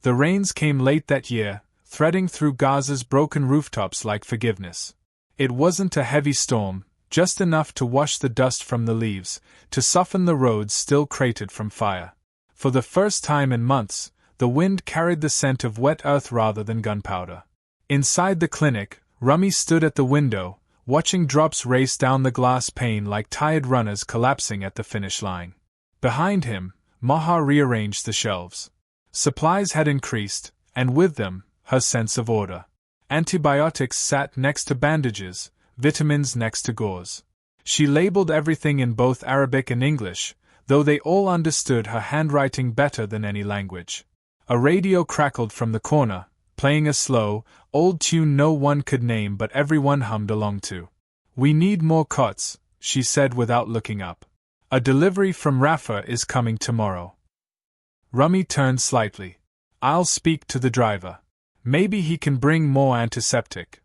The rains came late that year, threading through Gaza's broken rooftops like forgiveness. It wasn't a heavy storm, just enough to wash the dust from the leaves, to soften the roads still cratered from fire. For the first time in months, the wind carried the scent of wet earth rather than gunpowder. Inside the clinic, Rami stood at the window, watching drops race down the glass pane like tired runners collapsing at the finish line. Behind him, Maha rearranged the shelves. Supplies had increased, and with them, her sense of order. Antibiotics sat next to bandages, vitamins next to gauze. She labeled everything in both Arabic and English, though they all understood her handwriting better than any language. A radio crackled from the corner, playing a slow, old tune no one could name but everyone hummed along to. "We need more cots," she said without looking up. "A delivery from Rafah is coming tomorrow." Rami turned slightly. "I'll speak to the driver. Maybe he can bring more antiseptic."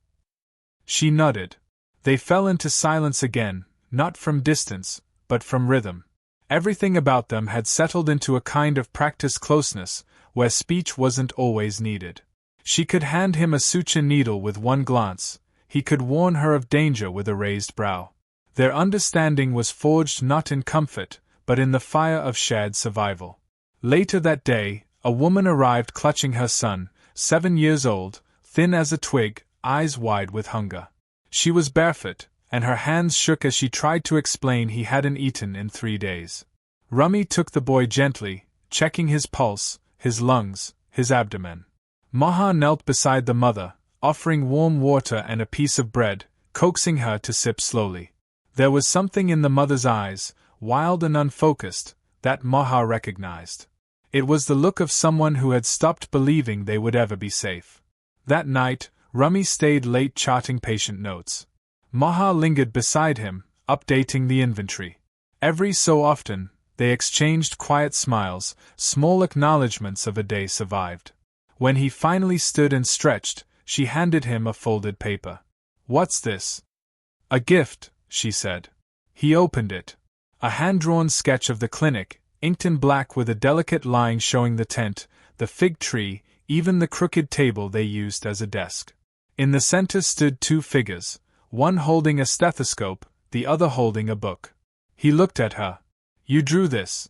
She nodded. They fell into silence again, not from distance, but from rhythm. Everything about them had settled into a kind of practiced closeness, where speech wasn't always needed. She could hand him a suture needle with one glance, he could warn her of danger with a raised brow. Their understanding was forged not in comfort, but in the fire of shared survival. Later that day, a woman arrived clutching her son, 7 years old, thin as a twig, eyes wide with hunger. She was barefoot, and her hands shook as she tried to explain he hadn't eaten in 3 days. Rami took the boy gently, checking his pulse, his lungs, his abdomen. Maha knelt beside the mother, offering warm water and a piece of bread, coaxing her to sip slowly. There was something in the mother's eyes, wild and unfocused, that Maha recognized. It was the look of someone who had stopped believing they would ever be safe. That night, Rami stayed late charting patient notes. Maha lingered beside him, updating the inventory. Every so often, they exchanged quiet smiles, small acknowledgments of a day survived. When he finally stood and stretched, she handed him a folded paper. "What's this?" "A gift," she said. He opened it. A hand-drawn sketch of the clinic, inked in black with a delicate line showing the tent, the fig tree, even the crooked table they used as a desk. In the center stood 2 figures, one holding a stethoscope, the other holding a book. He looked at her. "You drew this?"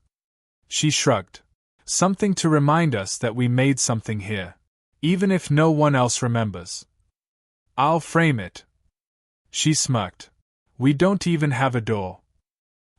She shrugged. "Something to remind us that we made something here. Even if no one else remembers. I'll frame it." She smirked. "We don't even have a door."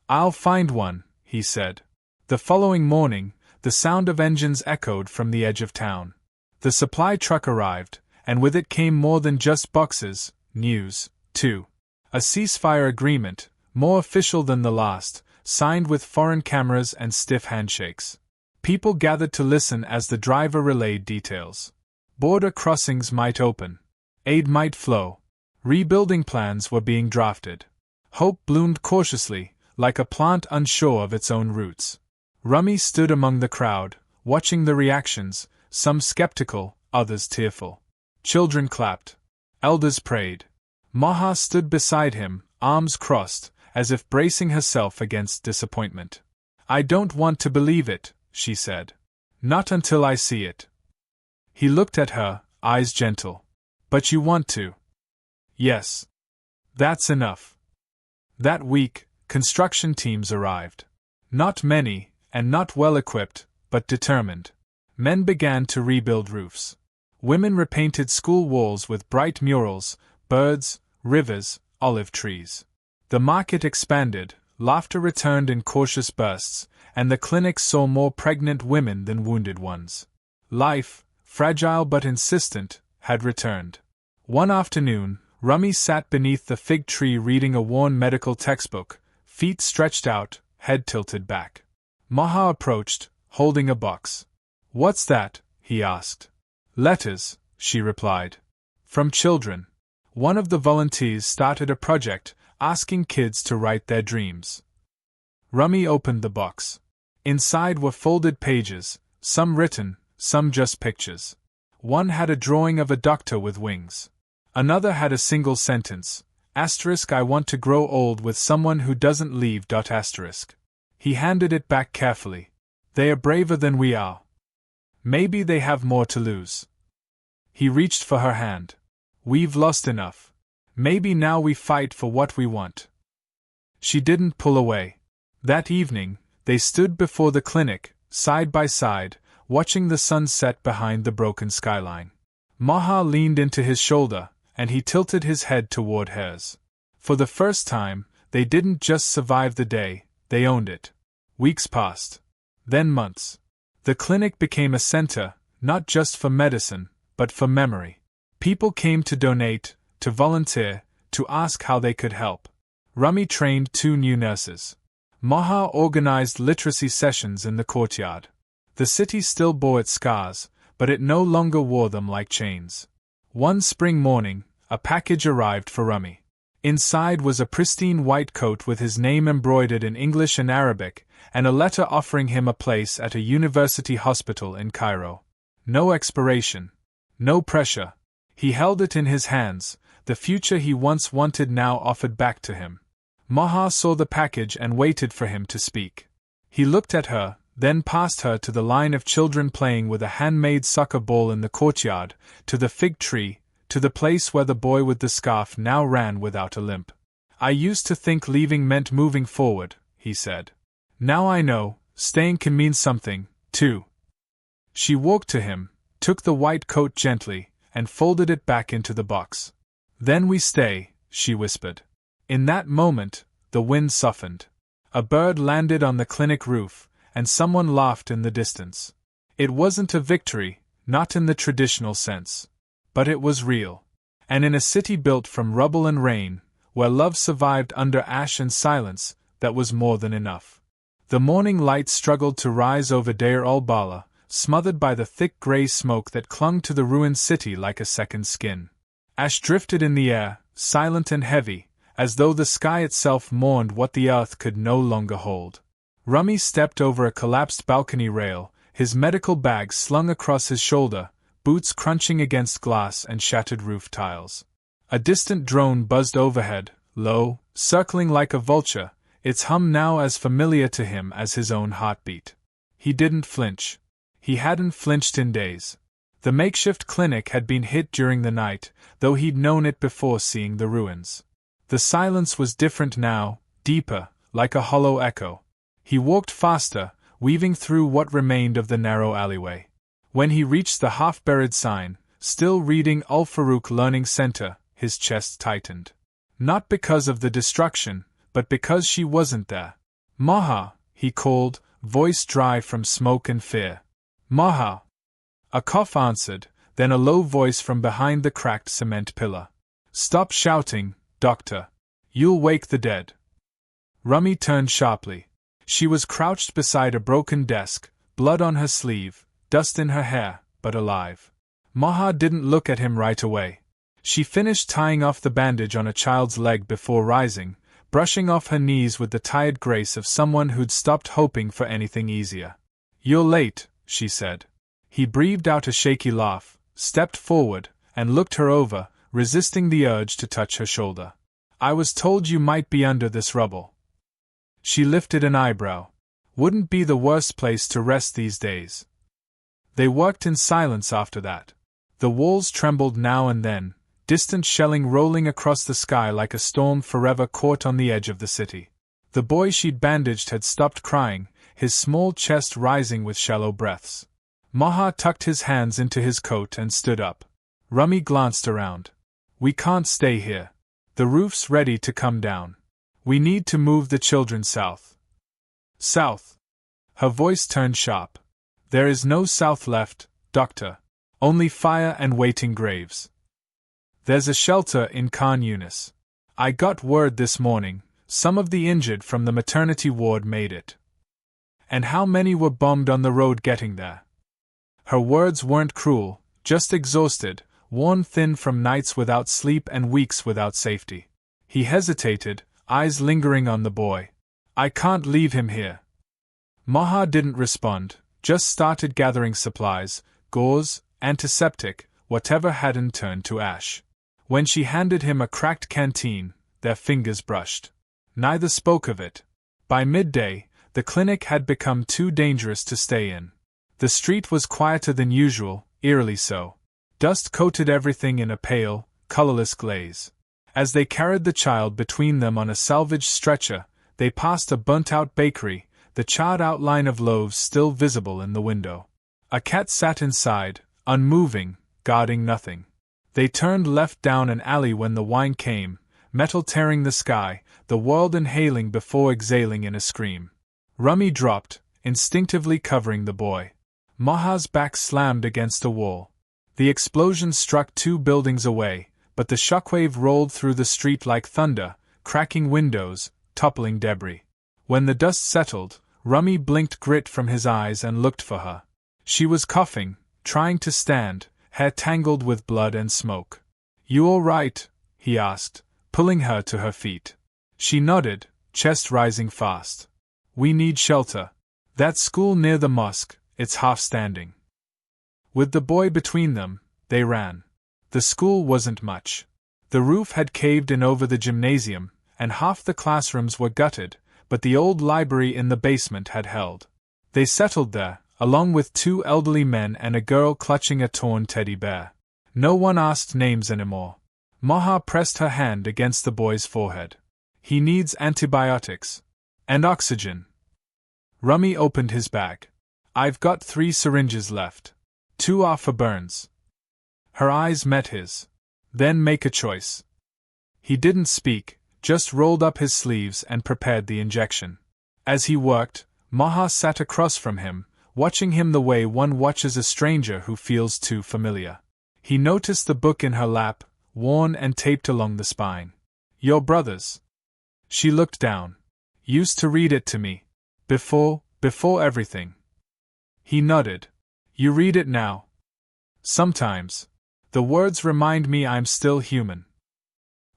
"I'll find one," he said. The following morning, the sound of engines echoed from the edge of town. The supply truck arrived, and with it came more than just boxes, news, too. A ceasefire agreement, more official than the last, signed with foreign cameras and stiff handshakes. People gathered to listen as the driver relayed details. Border crossings might open. Aid might flow. Rebuilding plans were being drafted. Hope bloomed cautiously, like a plant unsure of its own roots. Rami stood among the crowd, watching the reactions, some skeptical, others tearful. Children clapped. Elders prayed. Maha stood beside him, arms crossed, as if bracing herself against disappointment. "I don't want to believe it," she said. "Not until I see it." He looked at her, eyes gentle. "But you want to?" "Yes. That's enough." That week, construction teams arrived. Not many, and not well equipped, but determined. Men began to rebuild roofs. Women repainted school walls with bright murals, birds, rivers, olive trees. The market expanded, laughter returned in cautious bursts, and the clinic saw more pregnant women than wounded ones. Life, fragile but insistent, had returned. One afternoon, Rami sat beneath the fig tree reading a worn medical textbook, feet stretched out, head tilted back. Maha approached, holding a box. "What's that?" he asked. "Letters," she replied. "From children." One of the volunteers started a project, asking kids to write their dreams. Rami opened the box. Inside were folded pages, some written, some just pictures. One had a drawing of a doctor with wings. Another had a single sentence, "I want to grow old with someone who doesn't leave. He handed it back carefully. "They are braver than we are." Maybe they have more to lose. He reached for her hand. We've lost enough. Maybe now we fight for what we want. She didn't pull away. That evening, they stood before the clinic, side by side, watching the sun set behind the broken skyline. Maha leaned into his shoulder, and he tilted his head toward hers. For the first time, they didn't just survive the day, they owned it. Weeks passed. Then months. The clinic became a center, not just for medicine, but for memory. People came to donate, to volunteer, to ask how they could help. Rami trained 2 new nurses. Maha organized literacy sessions in the courtyard. The city still bore its scars, but it no longer wore them like chains. One spring morning, a package arrived for Rami. Inside was a pristine white coat with his name embroidered in English and Arabic, and a letter offering him a place at a university hospital in Cairo. No expiration. No pressure. He held it in his hands, the future he once wanted now offered back to him. Maha saw the package and waited for him to speak. He looked at her, then past her to the line of children playing with a handmade soccer ball in the courtyard, to the fig tree, to the place where the boy with the scarf now ran without a limp. I used to think leaving meant moving forward, he said. Now I know, staying can mean something, too. She walked to him, took the white coat gently, and folded it back into the box. Then we stay, she whispered. In that moment, the wind softened. A bird landed on the clinic roof, and someone laughed in the distance. It wasn't a victory, not in the traditional sense. But it was real. And in a city built from rubble and rain, where love survived under ash and silence, that was more than enough. The morning light struggled to rise over Deir al-Balah, smothered by the thick grey smoke that clung to the ruined city like a second skin. Ash drifted in the air, silent and heavy, as though the sky itself mourned what the earth could no longer hold. Rami stepped over a collapsed balcony rail, his medical bag slung across his shoulder, boots crunching against glass and shattered roof tiles. A distant drone buzzed overhead, low, circling like a vulture, its hum now as familiar to him as his own heartbeat. He didn't flinch. He hadn't flinched in days. The makeshift clinic had been hit during the night, though he'd known it before seeing the ruins. The silence was different now, deeper, like a hollow echo. He walked faster, weaving through what remained of the narrow alleyway. When he reached the half-buried sign, still reading Al-Farouk Learning Center, his chest tightened. Not because of the destruction, but because she wasn't there. Maha, he called, voice dry from smoke and fear. Maha. A cough answered, then a low voice from behind the cracked cement pillar. Stop shouting, doctor. You'll wake the dead. Rami turned sharply. She was crouched beside a broken desk, blood on her sleeve, dust in her hair, but alive. Maha didn't look at him right away. She finished tying off the bandage on a child's leg before rising, brushing off her knees with the tired grace of someone who'd stopped hoping for anything easier. You're late, she said. He breathed out a shaky laugh, stepped forward, and looked her over, resisting the urge to touch her shoulder. I was told you might be under this rubble. She lifted an eyebrow. Wouldn't be the worst place to rest these days. They worked in silence after that. The walls trembled now and then, distant shelling rolling across the sky like a storm forever caught on the edge of the city. The boy she'd bandaged had stopped crying, his small chest rising with shallow breaths. Maha tucked his hands into his coat and stood up. Rami glanced around. We can't stay here. The roof's ready to come down. We need to move the children south. South. Her voice turned sharp. There is no south left, doctor. Only fire and waiting graves. There's a shelter in Khan Yunis. I got word this morning, some of the injured from the maternity ward made it. And how many were bombed on the road getting there? Her words weren't cruel, just exhausted, worn thin from nights without sleep and weeks without safety. He hesitated, eyes lingering on the boy. I can't leave him here. Maha didn't respond, just started gathering supplies, gauze, antiseptic, whatever hadn't turned to ash. When she handed him a cracked canteen, their fingers brushed. Neither spoke of it. By midday, the clinic had become too dangerous to stay in. The street was quieter than usual, eerily so. Dust coated everything in a pale, colorless glaze. As they carried the child between them on a salvaged stretcher, they passed a burnt-out bakery, the charred outline of loaves still visible in the window. A cat sat inside, unmoving, guarding nothing. They turned left down an alley when the wine came, metal tearing the sky, the world inhaling before exhaling in a scream. Rami dropped, instinctively covering the boy. Maha's back slammed against a wall. The explosion struck 2 buildings away, but the shockwave rolled through the street like thunder, cracking windows, toppling debris. When the dust settled, Rami blinked grit from his eyes and looked for her. She was coughing, trying to stand, hair tangled with blood and smoke. "You all right?" he asked, pulling her to her feet. She nodded, chest rising fast. "We need shelter. That school near the mosque, it's half standing." With the boy between them, they ran. The school wasn't much. The roof had caved in over the gymnasium, and half the classrooms were gutted, but the old library in the basement had held. They settled there, along with 2 elderly men and a girl clutching a torn teddy bear. No one asked names anymore. Maha pressed her hand against the boy's forehead. "He needs antibiotics. And oxygen." Rami opened his bag. "I've got 3 syringes left. 2 are for burns." Her eyes met his. "Then make a choice." He didn't speak, just rolled up his sleeves and prepared the injection. As he worked, Maha sat across from him, watching him the way one watches a stranger who feels too familiar. He noticed the book in her lap, worn and taped along the spine. "Your brother's." She looked down. "Used to read it to me. Before everything." He nodded. "You read it now?" "Sometimes. The words remind me I'm still human."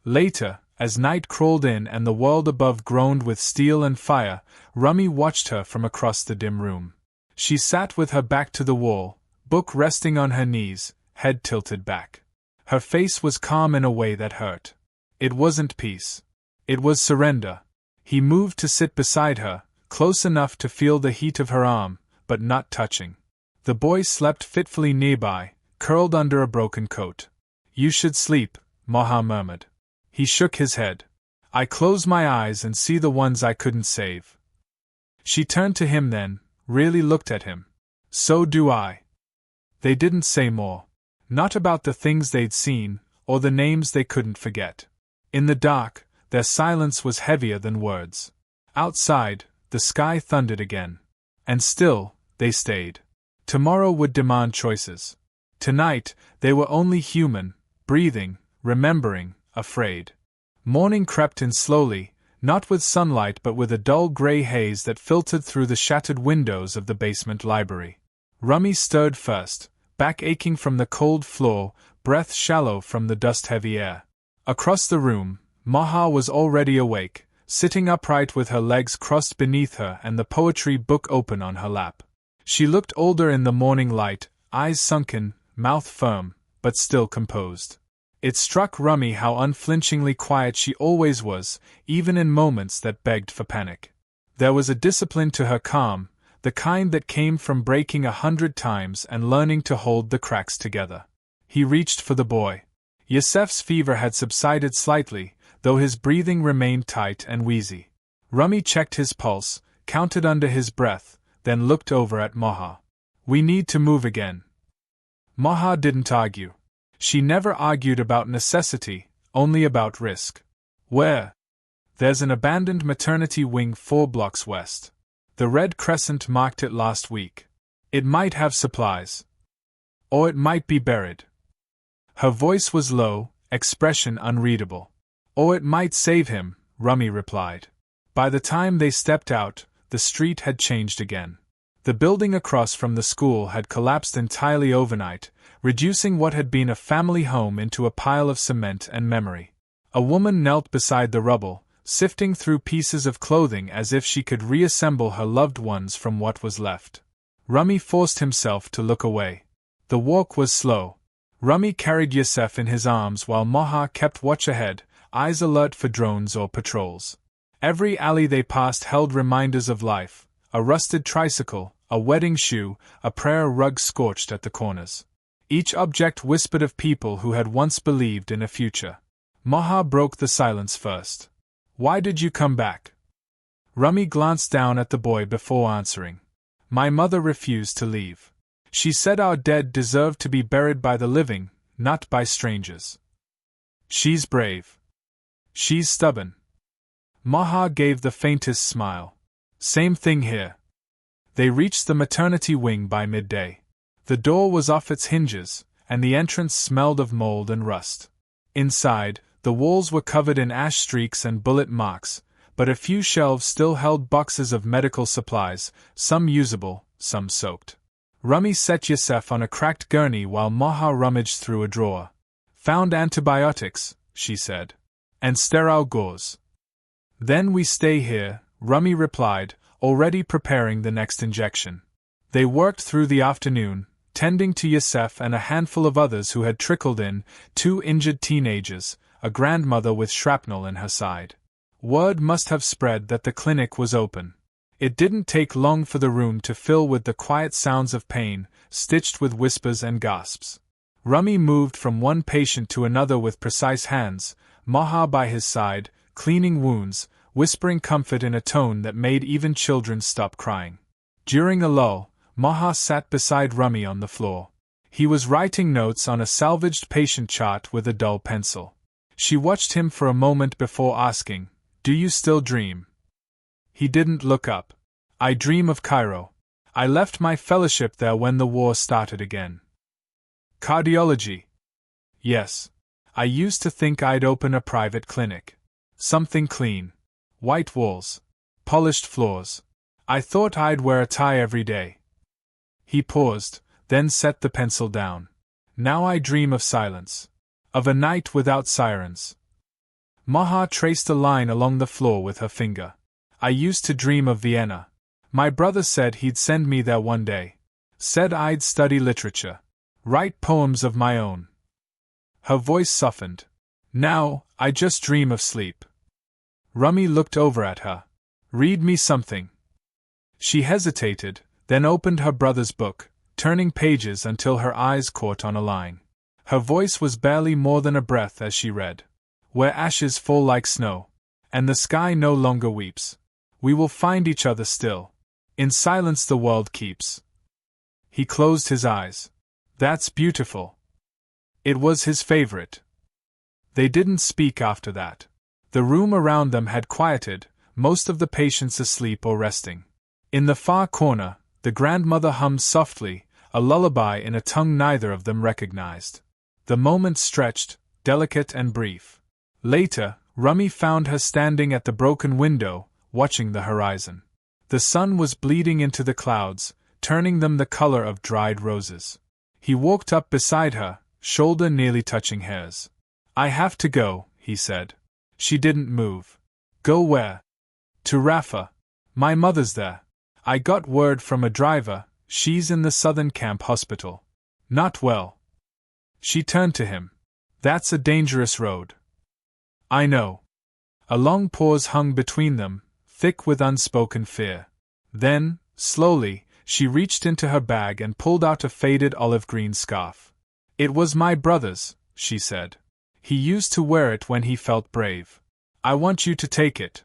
Later, as night crawled in and the world above groaned with steel and fire, Rami watched her from across the dim room. She sat with her back to the wall, book resting on her knees, head tilted back. Her face was calm in a way that hurt. It wasn't peace. It was surrender. He moved to sit beside her, close enough to feel the heat of her arm, but not touching. The boy slept fitfully nearby, curled under a broken coat. "You should sleep," Maha murmured. He shook his head. "I close my eyes and see the ones I couldn't save." She turned to him then, really looked at him. "So do I." They didn't say more. Not about the things they'd seen, or the names they couldn't forget. In the dark, their silence was heavier than words. Outside, the sky thundered again. And still, they stayed. Tomorrow would demand choices. Tonight, they were only human, breathing, remembering, afraid. Morning crept in slowly, not with sunlight but with a dull gray haze that filtered through the shattered windows of the basement library. Rami stirred first, back aching from the cold floor, breath shallow from the dust-heavy air. Across the room, Maha was already awake, sitting upright with her legs crossed beneath her and the poetry book open on her lap. She looked older in the morning light, eyes sunken, mouth firm, but still composed. It struck Rami how unflinchingly quiet she always was, even in moments that begged for panic. There was a discipline to her calm, the kind that came from breaking 100 times and learning to hold the cracks together. He reached for the boy. Yusef's fever had subsided slightly, though his breathing remained tight and wheezy. Rami checked his pulse, counted under his breath, then looked over at Maha. "We need to move again." Maha didn't argue. She never argued about necessity, only about risk. "Where?" "There's an abandoned maternity wing 4 blocks west. The red crescent marked it last week. It might have supplies. Or it might be buried." Her voice was low, expression unreadable. "Or it might save him," Rami replied. By the time they stepped out, the street had changed again. The building across from the school had collapsed entirely overnight, reducing what had been a family home into a pile of cement and memory. A woman knelt beside the rubble, sifting through pieces of clothing as if she could reassemble her loved ones from what was left. Rami forced himself to look away. The walk was slow. Rami carried Yusef in his arms while Maha kept watch ahead, eyes alert for drones or patrols. Every alley they passed held reminders of life: a rusted tricycle, a wedding shoe, a prayer rug scorched at the corners. Each object whispered of people who had once believed in a future. Maha broke the silence first. "Why did you come back?" Rami glanced down at the boy before answering. "My mother refused to leave. She said our dead deserved to be buried by the living, not by strangers. She's brave. She's stubborn." Maha gave the faintest smile. "Same thing here." They reached the maternity wing by midday. The door was off its hinges, and the entrance smelled of mold and rust. Inside, the walls were covered in ash streaks and bullet marks, but a few shelves still held boxes of medical supplies, some usable, some soaked. Rami set Yusef on a cracked gurney while Maha rummaged through a drawer. "Found antibiotics," she said. "And sterile gauze." "Then we stay here," Rami replied, already preparing the next injection. They worked through the afternoon, tending to Yusef and a handful of others who had trickled in, 2 injured teenagers, a grandmother with shrapnel in her side. Word must have spread that the clinic was open. It didn't take long for the room to fill with the quiet sounds of pain, stitched with whispers and gasps. Rami moved from one patient to another with precise hands, Maha by his side, cleaning wounds, whispering comfort in a tone that made even children stop crying. During a lull, Maha sat beside Rami on the floor. He was writing notes on a salvaged patient chart with a dull pencil. She watched him for a moment before asking, "Do you still dream?" He didn't look up. "I dream of Cairo. I left my fellowship there when the war started again." "Cardiology?" "Yes. I used to think I'd open a private clinic. Something clean. White walls. Polished floors. I thought I'd wear a tie every day." He paused, then set the pencil down. "Now I dream of silence. Of a night without sirens." Maha traced a line along the floor with her finger. "I used to dream of Vienna. My brother said he'd send me there one day. Said I'd study literature. Write poems of my own." Her voice softened. "Now, I just dream of sleep." Rami looked over at her. "Read me something." She hesitated, then opened her brother's book, turning pages until her eyes caught on a line. Her voice was barely more than a breath as she read. "Where ashes fall like snow, and the sky no longer weeps, we will find each other still. In silence the world keeps." He closed his eyes. "That's beautiful." It was his favorite. They didn't speak after that. The room around them had quieted, most of the patients asleep or resting. In the far corner, the grandmother hummed softly, a lullaby in a tongue neither of them recognized. The moment stretched, delicate and brief. Later, Rami found her standing at the broken window, watching the horizon. The sun was bleeding into the clouds, turning them the color of dried roses. He walked up beside her, shoulder nearly touching hers. "I have to go," he said. She didn't move. "Go where?" "To Rafah. My mother's there. I got word from a driver, she's in the southern camp hospital. Not well." She turned to him. "That's a dangerous road." "I know." A long pause hung between them, thick with unspoken fear. Then, slowly, she reached into her bag and pulled out a faded olive-green scarf. "It was my brother's," she said. "He used to wear it when he felt brave. I want you to take it."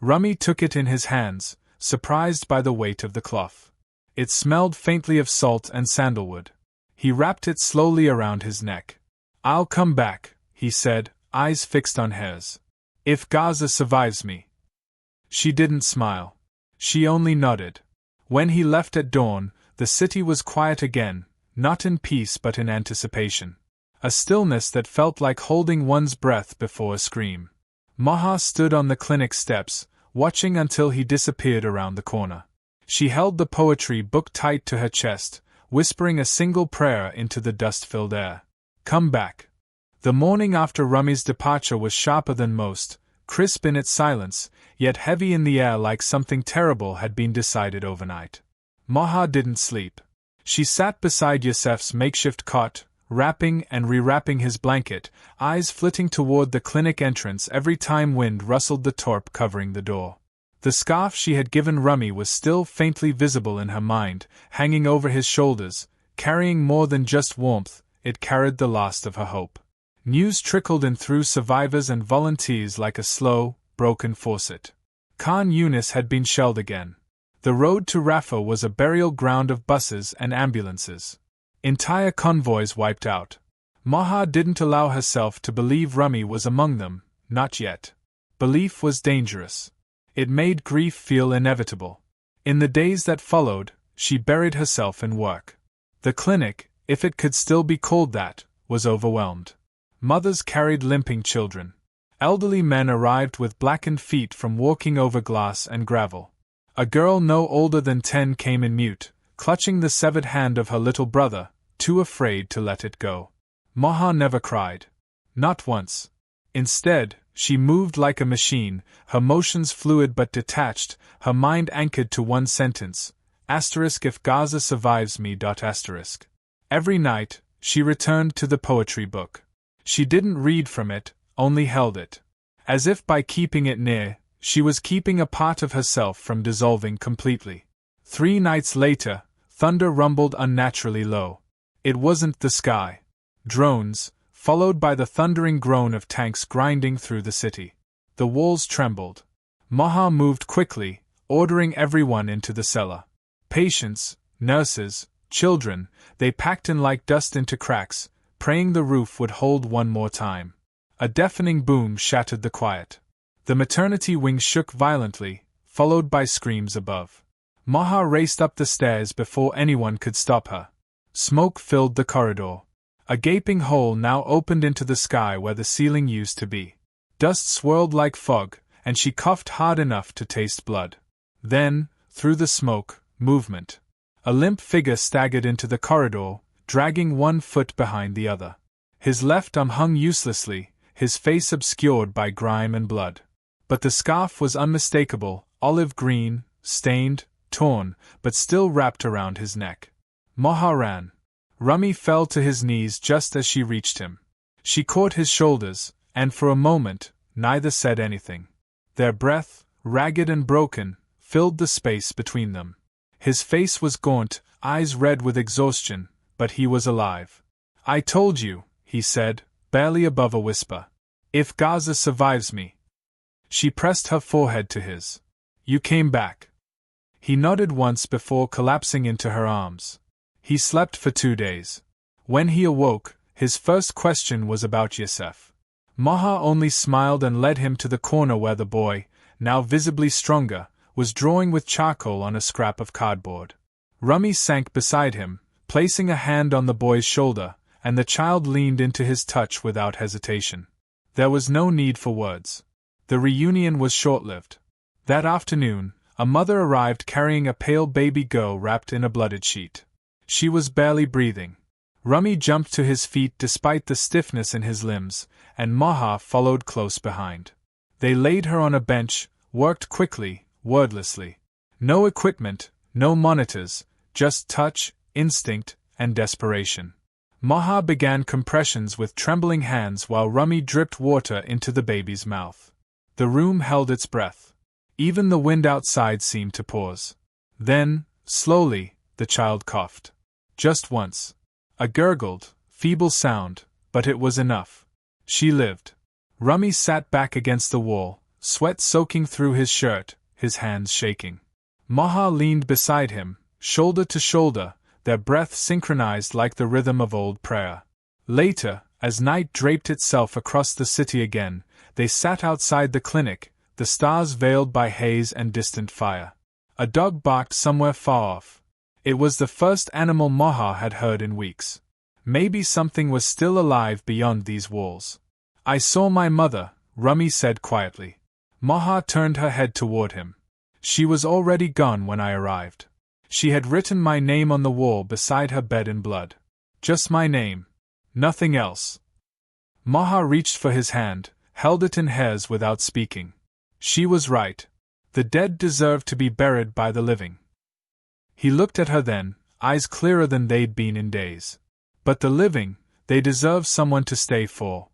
Rami took it in his hands, surprised by the weight of the cloth. It smelled faintly of salt and sandalwood. He wrapped it slowly around his neck. "I'll come back," he said, eyes fixed on hers. "If Gaza survives me." She didn't smile. She only nodded. When he left at dawn, the city was quiet again, not in peace but in anticipation. A stillness that felt like holding one's breath before a scream. Maha stood on the clinic steps, watching until he disappeared around the corner. She held the poetry book tight to her chest, whispering a single prayer into the dust-filled air. "Come back." The morning after Rami's departure was sharper than most, crisp in its silence, yet heavy in the air like something terrible had been decided overnight. Maha didn't sleep. She sat beside Yusef's makeshift cot, wrapping and rewrapping his blanket, eyes flitting toward the clinic entrance every time wind rustled the torp covering the door. The scarf she had given Rami was still faintly visible in her mind, hanging over his shoulders, carrying more than just warmth, it carried the last of her hope. News trickled in through survivors and volunteers like a slow, broken faucet. Khan Yunis had been shelled again. The road to Rafah was a burial ground of buses and ambulances. Entire convoys wiped out. Maha didn't allow herself to believe Rami was among them, not yet. Belief was dangerous. It made grief feel inevitable. In the days that followed, she buried herself in work. The clinic, if it could still be called that, was overwhelmed. Mothers carried limping children. Elderly men arrived with blackened feet from walking over glass and gravel. A girl no older than 10 came in mute, clutching the severed hand of her little brother, too afraid to let it go. Maha never cried. Not once. Instead, she moved like a machine, her motions fluid but detached, her mind anchored to one sentence, if Gaza survives me. Every night, she returned to the poetry book. She didn't read from it, only held it. As if by keeping it near, she was keeping a part of herself from dissolving completely. 3 nights later, thunder rumbled unnaturally low. It wasn't the sky. Drones, followed by the thundering groan of tanks grinding through the city. The walls trembled. Maha moved quickly, ordering everyone into the cellar. Patients, nurses, children, they packed in like dust into cracks, praying the roof would hold one more time. A deafening boom shattered the quiet. The maternity wing shook violently, followed by screams above. Maha raced up the stairs before anyone could stop her. Smoke filled the corridor. A gaping hole now opened into the sky where the ceiling used to be. Dust swirled like fog, and she coughed hard enough to taste blood. Then, through the smoke, movement. A limp figure staggered into the corridor, dragging one foot behind the other. His left arm hung uselessly, his face obscured by grime and blood. But the scarf was unmistakable, olive green, stained, torn, but still wrapped around his neck. Maha ran. Rami fell to his knees just as she reached him. She caught his shoulders, and for a moment, neither said anything. Their breath, ragged and broken, filled the space between them. His face was gaunt, eyes red with exhaustion, but he was alive. "I told you," he said, barely above a whisper. "If Gaza survives me." She pressed her forehead to his. "You came back." He nodded once before collapsing into her arms. He slept for 2 days. When he awoke, his first question was about Yosef. Maha only smiled and led him to the corner where the boy, now visibly stronger, was drawing with charcoal on a scrap of cardboard. Rami sank beside him, placing a hand on the boy's shoulder, and the child leaned into his touch without hesitation. There was no need for words. The reunion was short-lived. That afternoon, a mother arrived carrying a pale baby girl wrapped in a blooded sheet. She was barely breathing. Rami jumped to his feet despite the stiffness in his limbs, and Maha followed close behind. They laid her on a bench, worked quickly, wordlessly. No equipment, no monitors, just touch, instinct, and desperation. Maha began compressions with trembling hands while Rami dripped water into the baby's mouth. The room held its breath. Even the wind outside seemed to pause. Then, slowly, the child coughed. Just once. A gurgled, feeble sound, but it was enough. She lived. Rami sat back against the wall, sweat soaking through his shirt, his hands shaking. Maha leaned beside him, shoulder to shoulder, their breath synchronized like the rhythm of old prayer. Later, as night draped itself across the city again, they sat outside the clinic, the stars veiled by haze and distant fire. A dog barked somewhere far off. It was the first animal Maha had heard in weeks. Maybe something was still alive beyond these walls. "I saw my mother," Rami said quietly. Maha turned her head toward him. "She was already gone when I arrived. She had written my name on the wall beside her bed in blood. Just my name. Nothing else." Maha reached for his hand, held it in hers without speaking. She was right. The dead deserved to be buried by the living. He looked at her then, eyes clearer than they'd been in days. But the living, they deserve someone to stay for.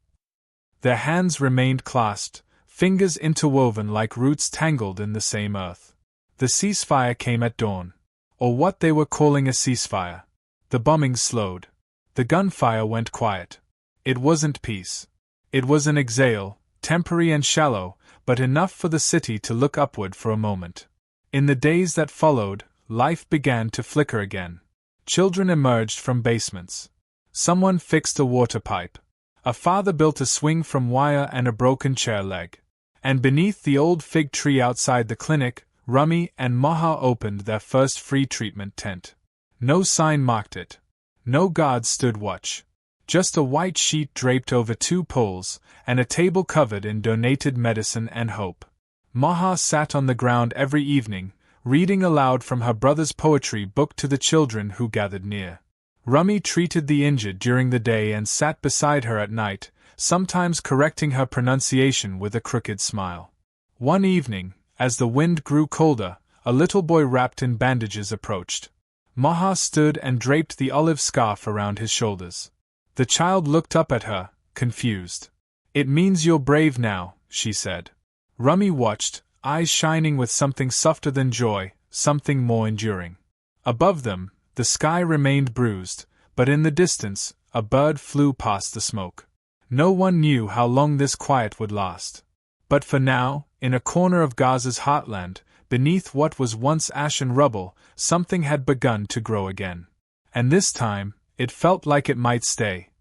Their hands remained clasped, fingers interwoven like roots tangled in the same earth. The ceasefire came at dawn. Or what they were calling a ceasefire. The bombing slowed. The gunfire went quiet. It wasn't peace. It was an exhale, temporary and shallow, but enough for the city to look upward for a moment. In the days that followed, life began to flicker again. Children emerged from basements. Someone fixed a water pipe. A father built a swing from wire and a broken chair leg. And beneath the old fig tree outside the clinic, Rami and Maha opened their first free treatment tent. No sign marked it. No guards stood watch. Just a white sheet draped over 2 poles, and a table covered in donated medicine and hope. Maha sat on the ground every evening, reading aloud from her brother's poetry book to the children who gathered near. Rami treated the injured during the day and sat beside her at night, sometimes correcting her pronunciation with a crooked smile. One evening, as the wind grew colder, a little boy wrapped in bandages approached. Maha stood and draped the olive scarf around his shoulders. The child looked up at her, confused. "It means you're brave now," she said. Rami watched, eyes shining with something softer than joy, something more enduring. Above them, the sky remained bruised, but in the distance, a bird flew past the smoke. No one knew how long this quiet would last. But for now, in a corner of Gaza's heartland, beneath what was once ash and rubble, something had begun to grow again. And this time, it felt like it might stay.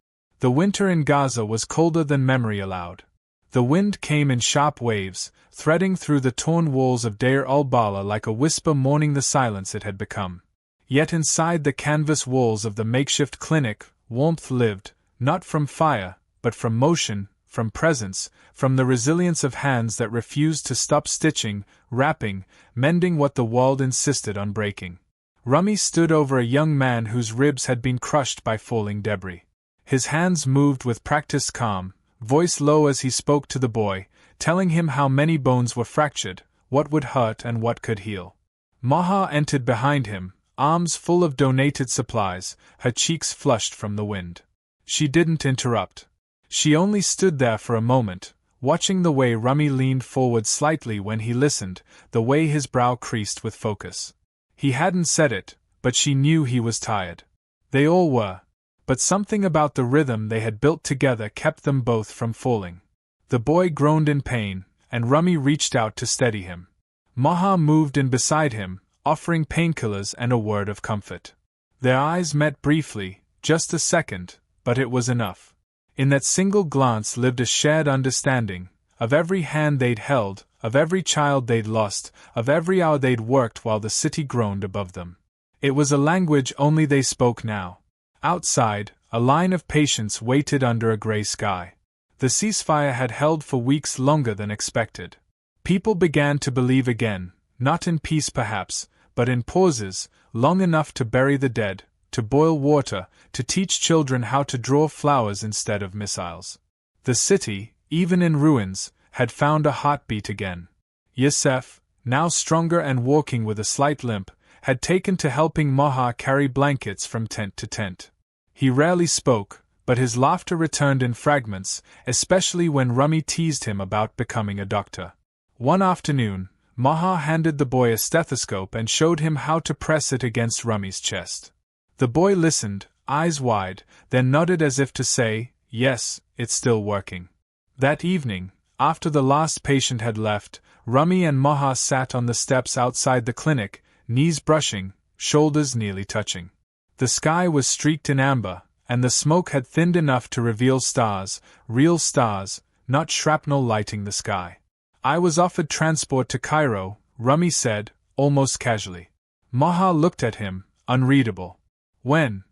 The winter in Gaza was colder than memory allowed. The wind came in sharp waves, threading through the torn walls of Deir al-Balah like a whisper mourning the silence it had become. Yet inside the canvas walls of the makeshift clinic, warmth lived, not from fire, but from motion, from presence, from the resilience of hands that refused to stop stitching, wrapping, mending what the world insisted on breaking. Rami stood over a young man whose ribs had been crushed by falling debris. His hands moved with practiced calm, voice low as he spoke to the boy, telling him how many bones were fractured, what would hurt and what could heal. Maha entered behind him, arms full of donated supplies, her cheeks flushed from the wind. She didn't interrupt. She only stood there for a moment, watching the way Rami leaned forward slightly when he listened, the way his brow creased with focus. He hadn't said it, but she knew he was tired. They all were. But something about the rhythm they had built together kept them both from falling. The boy groaned in pain, and Rami reached out to steady him. Maha moved in beside him, offering painkillers and a word of comfort. Their eyes met briefly, just a second, but it was enough. In that single glance lived a shared understanding, of every hand they'd held, of every child they'd lost, of every hour they'd worked while the city groaned above them. It was a language only they spoke now. Outside, a line of patients waited under a gray sky. The ceasefire had held for weeks longer than expected. People began to believe again, not in peace perhaps, but in pauses, long enough to bury the dead, to boil water, to teach children how to draw flowers instead of missiles. The city, even in ruins, had found a heartbeat again. Yosef, now stronger and walking with a slight limp, had taken to helping Maha carry blankets from tent to tent. He rarely spoke, but his laughter returned in fragments, especially when Rami teased him about becoming a doctor. One afternoon, Maha handed the boy a stethoscope and showed him how to press it against Rami's chest. The boy listened, eyes wide, then nodded as if to say, "Yes, it's still working." That evening, after the last patient had left, Rami and Maha sat on the steps outside the clinic, knees brushing, shoulders nearly touching. The sky was streaked in amber, and the smoke had thinned enough to reveal stars, real stars, not shrapnel lighting the sky. "I was offered transport to Cairo," Rami said, almost casually. Maha looked at him, unreadable. "When?"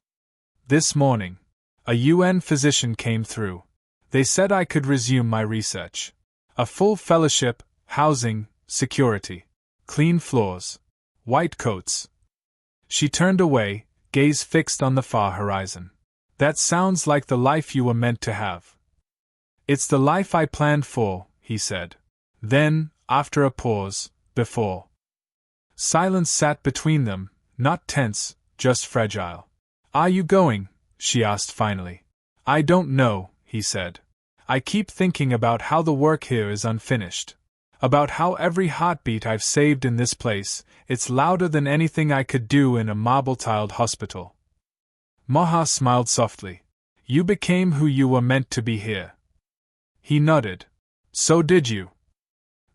"This morning. A UN physician came through. They said I could resume my research. A full fellowship, housing, security. Clean floors. White coats." She turned away, gaze fixed on the far horizon. "That sounds like the life you were meant to have." "It's the life I planned for," he said. Then, after a pause, before. Silence sat between them, not tense, just fragile. "Are you going?" she asked finally. "I don't know," he said. I keep thinking about how the work here is unfinished. About how every heartbeat I've saved in this place, it's louder than anything I could do in a marble-tiled hospital. Maha smiled softly. You became who you were meant to be here. He nodded. So did you.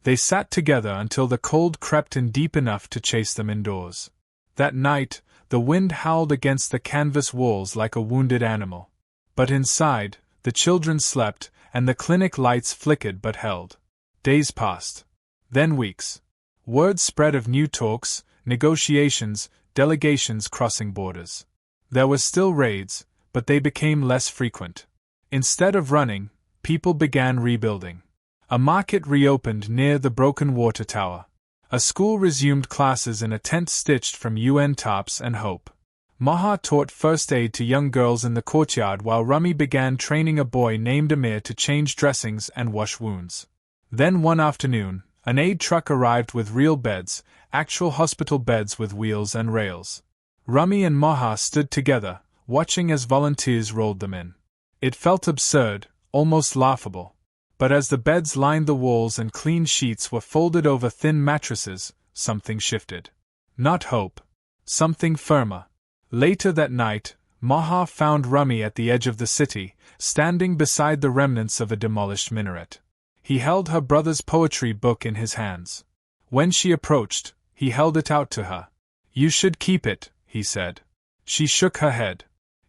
They sat together until the cold crept in deep enough to chase them indoors. That night, the wind howled against the canvas walls like a wounded animal. But inside, the children slept, and the clinic lights flickered but held. Days passed. Then weeks. Word spread of new talks, negotiations, delegations crossing borders. There were still raids, but they became less frequent. Instead of running, people began rebuilding. A market reopened near the broken water tower. A school resumed classes in a tent stitched from UN tarps and hope. Maha taught first aid to young girls in the courtyard while Rami began training a boy named Amir to change dressings and wash wounds. Then one afternoon, an aid truck arrived with real beds, actual hospital beds with wheels and rails. Rami and Maha stood together, watching as volunteers rolled them in. It felt absurd, almost laughable. But as the beds lined the walls and clean sheets were folded over thin mattresses, something shifted. Not hope. Something firmer. Later that night, Maha found Rami at the edge of the city, standing beside the remnants of a demolished minaret. He held her brother's poetry book in his hands. When she approached, he held it out to her. You should keep it, he said. She shook her head.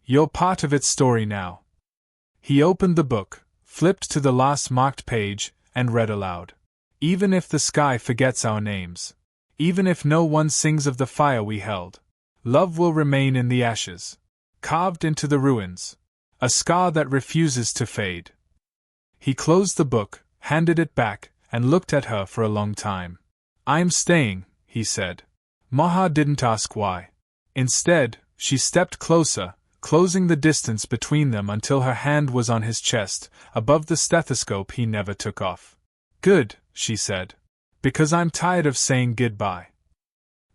You're part of its story now. He opened the book, flipped to the last marked page, and read aloud. Even if the sky forgets our names, even if no one sings of the fire we held, love will remain in the ashes, carved into the ruins, a scar that refuses to fade. He closed the book, handed it back, and looked at her for a long time. I'm staying, he said. Maha didn't ask why. Instead, she stepped closer, closing the distance between them until her hand was on his chest, above the stethoscope he never took off. Good, she said. Because I'm tired of saying goodbye.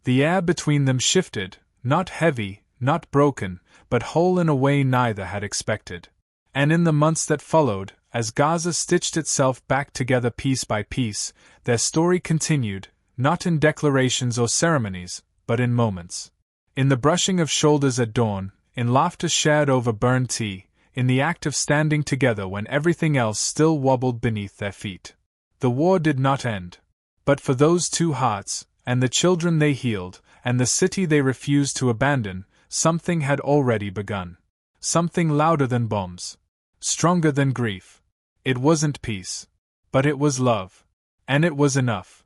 The air between them shifted, not heavy, not broken, but whole in a way neither had expected. And in the months that followed, as Gaza stitched itself back together piece by piece, their story continued, not in declarations or ceremonies, but in moments. In the brushing of shoulders at dawn, in laughter shared over burned tea, in the act of standing together when everything else still wobbled beneath their feet. The war did not end. But for those two hearts, and the children they healed, and the city they refused to abandon, something had already begun. Something louder than bombs. Stronger than grief. It wasn't peace. But it was love. And it was enough.